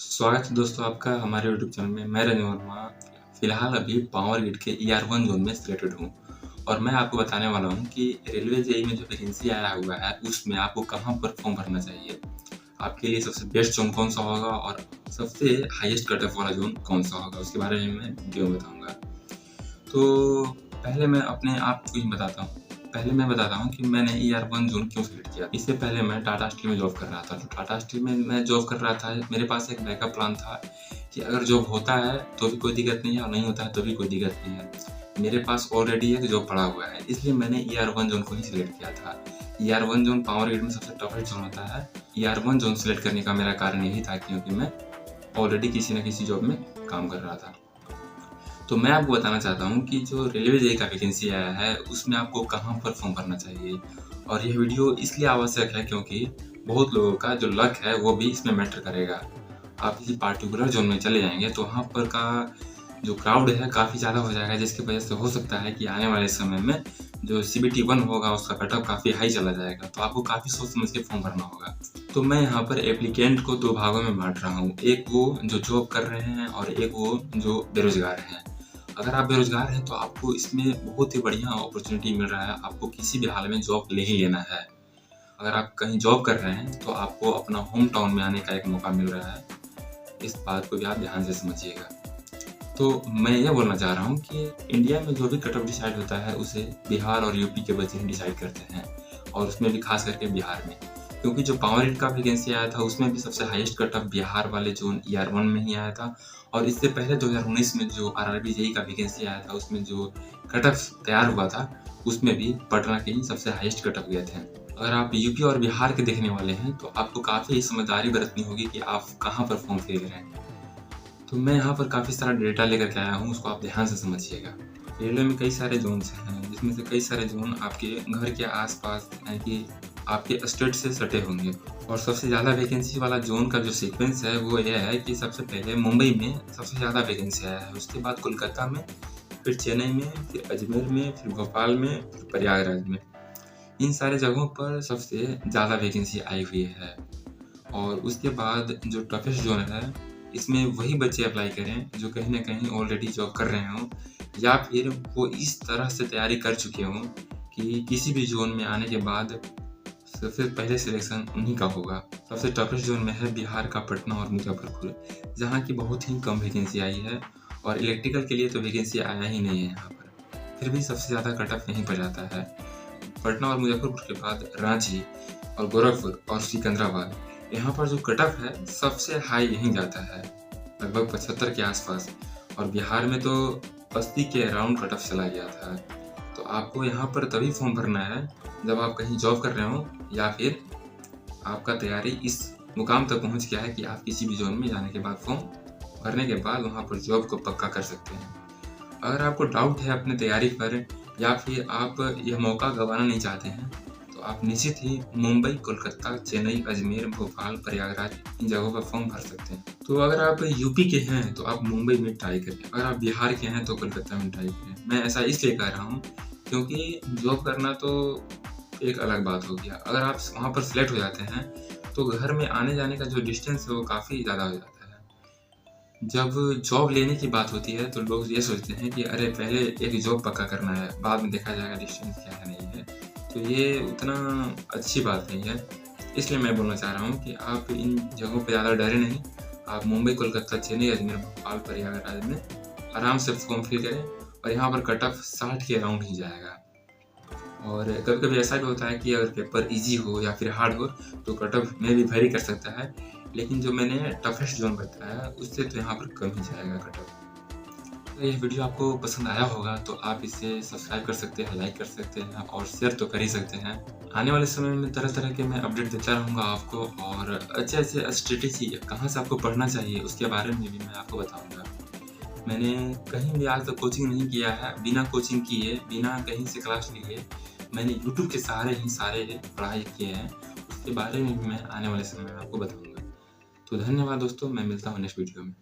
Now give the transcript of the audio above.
स्वागत है दोस्तों आपका हमारे यूट्यूब चैनल में। मैं रंजन वर्मा फिलहाल अभी पावर ग्रिड के ER1 जोन में सिलेक्टेड हूँ और मैं आपको बताने वाला हूँ कि रेलवे जेईई में जो वैकेंसी आया हुआ है उसमें आपको कहाँ पर फॉर्म भरना चाहिए, आपके लिए सबसे बेस्ट जोन कौन सा होगा और सबसे हाईएस्ट कट ऑफ वाला जोन कौन सा होगा, उसके बारे में मैं वीडियो में बताऊँगा। तो पहले मैं अपने आप को ही बताता हूँ। पहले मैं बताता हूँ कि मैंने ER1 जोन क्यों सिलेक्ट किया। इससे पहले मैं टाटा स्टील में जॉब कर रहा था। तो टाटा स्टील में मैं जॉब कर रहा था, मेरे पास एक बैकअप प्लान था कि अगर जॉब होता है तो भी कोई दिक्कत नहीं है और नहीं होता है तो भी कोई दिक्कत नहीं है। मेरे पास ऑलरेडी एक जॉब पड़ा हुआ है, इसलिए मैंने ER1 जोन को ही सिलेक्ट किया था। ER1 जोन पावर ग्रिड में सबसे टफेस्ट जोन होता है। ER1 जोन सिलेक्ट करने का मेरा कारण यही था क्योंकि मैं ऑलरेडी किसी न किसी जॉब में काम कर रहा था। तो मैं आपको बताना चाहता हूँ कि जो रेलवे जेईई का वैकेंसी आया है उसमें आपको कहाँ पर फॉर्म भरना चाहिए। और यह वीडियो इसलिए आवश्यक है क्योंकि बहुत लोगों का जो लक है वो भी इसमें मैटर करेगा। आप किसी पार्टिकुलर जोन में चले जाएंगे तो वहाँ पर का जो क्राउड है काफ़ी ज़्यादा हो जाएगा, जिसकी वजह से हो सकता है कि आने वाले समय में जो CBT 1 होगा उसका कटऑफ काफ़ी हाई चला जाएगा। तो आपको काफ़ी सोच समझ के फॉर्म भरना होगा। तो मैं यहाँ पर एप्लीकेंट को दो भागों में बांट रहा हूँ, एक वो जो जॉब कर रहे हैं और एक वो जो बेरोजगार हैं। अगर आप बेरोजगार हैं तो आपको इसमें बहुत ही बढ़िया अपॉर्चुनिटी मिल रहा है, आपको किसी भी हाल में जॉब ले ही लेना है। अगर आप कहीं जॉब कर रहे हैं तो आपको अपना होम टाउन में आने का एक मौका मिल रहा है, इस बात को भी आप ध्यान से समझिएगा। तो मैं ये बोलना चाह रहा हूँ कि इंडिया में जो भी कट ऑफ डिसाइड होता है उसे बिहार और यूपी के बच्चे ही डिसाइड करते हैं, और उसमें भी खास करके बिहार में, क्योंकि जो पावर ग्रिड का वैकेंसी आया था उसमें भी सबसे हाईएस्ट कट ऑफ बिहार वाले जोन ER1 में ही आया था। और इससे पहले 2019 में जो RRB जेईई का वैकेंसी आया था उसमें जो कट ऑफ तैयार हुआ था उसमें भी पटना के ही सबसे हाईएस्ट कट ऑफ गए थे। अगर आप यूपी और बिहार के देखने वाले हैं तो आपको काफ़ी समझदारी बरतनी होगी कि आप कहाँ पर फॉर्म फिल करें। तो मैं यहाँ पर काफ़ी सारा डेटा लेकर के आया हूँ, उसको आप ध्यान से समझिएगा। रेलवे में कई सारे जोन्स हैं, जिसमें से कई सारे जोन आपके घर के आसपास यानी कि आपके स्टेट से सटे होंगे। और सबसे ज़्यादा वैकेंसी वाला जोन का जो सीक्वेंस है वो ये है कि सबसे पहले मुंबई में सबसे ज़्यादा वैकेंसी आया है, उसके बाद कोलकाता में, फिर चेन्नई में, फिर अजमेर में, फिर भोपाल में, फिर प्रयागराज में। इन सारे जगहों पर सबसे ज़्यादा वैकेंसी आई हुई है। और उसके बाद जो टफेस्ट जोन है इसमें वही बच्चे अप्लाई करें जो कहीं ना कहीं ऑलरेडी जॉब कर रहे हों या फिर वो इस तरह से तैयारी कर चुके हों कि किसी भी जोन में आने के बाद सबसे पहले सिलेक्शन उन्हीं का होगा। सबसे टफेस्ट जोन में है बिहार का पटना और मुजफ्फरपुर, जहाँ की बहुत ही कम वैकेंसी आई है और इलेक्ट्रिकल के लिए तो वैकेंसी आया ही नहीं है यहाँ पर। फिर भी सबसे ज़्यादा कट ऑफ यहीं पर जाता है। पटना और मुजफ्फरपुर के बाद रांची और गोरखपुर और सिकंदराबाद, यहाँ पर जो कट ऑफ है सबसे हाई यहीं जाता है, लगभग 75 के आसपास। और बिहार में तो 80 के अराउंड कट ऑफ चला गया था। तो आपको यहाँ पर तभी फॉर्म भरना है जब आप कहीं जॉब कर रहे हो या फिर आपका तैयारी इस मुकाम तक पहुँच गया है कि आप किसी भी जोन में जाने के बाद फॉर्म भरने के बाद वहाँ पर जॉब को पक्का कर सकते हैं। अगर आपको डाउट है अपने तैयारी पर या फिर आप यह मौका गंवाना नहीं चाहते हैं तो आप निश्चित ही मुंबई, कोलकाता, चेन्नई, अजमेर, भोपाल, प्रयागराज इन जगहों पर फॉर्म भर सकते हैं। तो अगर आप यूपी के हैं तो आप मुंबई में ट्राई करें, अगर आप बिहार के हैं तो कोलकाता में ट्राई करें। मैं ऐसा इसलिए कह रहा हूँ क्योंकि जॉब करना तो एक अलग बात हो गया, अगर आप वहाँ पर सिलेक्ट हो जाते हैं तो घर में आने जाने का जो डिस्टेंस है वो काफ़ी ज़्यादा हो जाता है। जब जॉब लेने की बात होती है तो लोग ये सोचते हैं कि अरे पहले एक जॉब पक्का करना है, बाद में देखा जाएगा डिस्टेंस क्या है नहीं है। तो ये उतना अच्छी बात नहीं है। इसलिए मैं बोलना चाह रहा हूँ कि आप इन जगहों पे ज़्यादा डरे नहीं। आप मुंबई, कोलकाता, चेन्नई, अजमेर, भोपाल, प्रयागराज में आराम से फॉर्म फिल करें और यहाँ पर कट ऑफ 60 के अराउंड ही जाएगा। और कभी कभी ऐसा भी होता है कि अगर पेपर इजी हो या फिर हार्ड हो तो कट ऑफ में भी वेरी कर सकता है, लेकिन जो मैंने टफेस्ट जोन बताया उससे तो यहाँ पर कम ही जाएगा कट ऑफ। तो ये वीडियो आपको पसंद आया होगा तो आप इसे सब्सक्राइब कर सकते हैं, लाइक कर सकते हैं और शेयर तो कर ही सकते हैं। आने वाले समय में तरह तरह के मैं अपडेट देता रहूँगा आपको, और अच्छे अच्छे स्ट्रेटेजी कहाँ से आपको पढ़ना चाहिए उसके बारे में भी मैं आपको बताऊँगा। मैंने कहीं भी आज तक कोचिंग नहीं किया है, बिना कोचिंग किए, बिना कहीं से क्लास लिए मैंने यूट्यूब के सहारे ही सारे पढ़ाई किए हैं। उसके बारे में भी मैं आने वाले समय में आपको बताऊँगा। तो धन्यवाद दोस्तों, मैं मिलता हूँ नेक्स्ट वीडियो में।